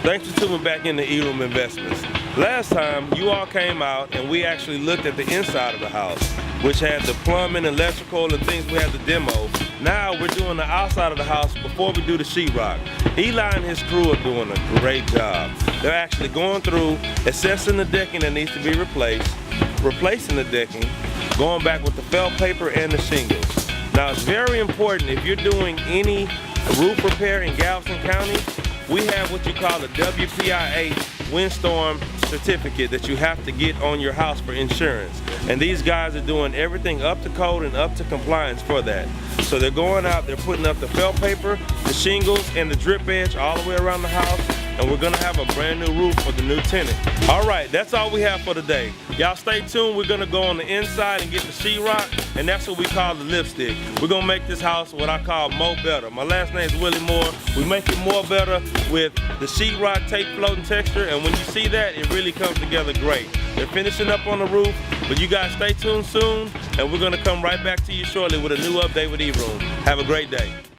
Thanks for tuning back into E-Room Investments. Last time, you all came out and we actually looked at the inside of the house, which had the plumbing, electrical, and things we had to demo. Now we're doing the outside of the house before we do the sheetrock. Eli and his crew are doing a great job. They're actually going through, assessing the decking that needs to be replaced, replacing the decking, going back with the felt paper and the shingles. Now it's very important if you're doing any roof repair in Galveston County, we have what you call a WPIA windstorm certificate that you have to get on your house for insurance. And these guys are doing everything up to code and up to compliance for that. So they're going out, they're putting up the felt paper, the shingles, and the drip edge all the way around the house. And we're gonna have a brand new roof for the new tenant. All right, that's all we have for today. Y'all stay tuned. We're gonna go on the inside and get the sheetrock, and that's what we call the lipstick. We're gonna make this house what I call more better. My last name is Willie Moore. We make it more better with the sheetrock tape floating texture, and when you see that, it really comes together great. They're finishing up on the roof, but you guys stay tuned soon, and we're gonna come right back to you shortly with a new update with E-Room. Have a great day.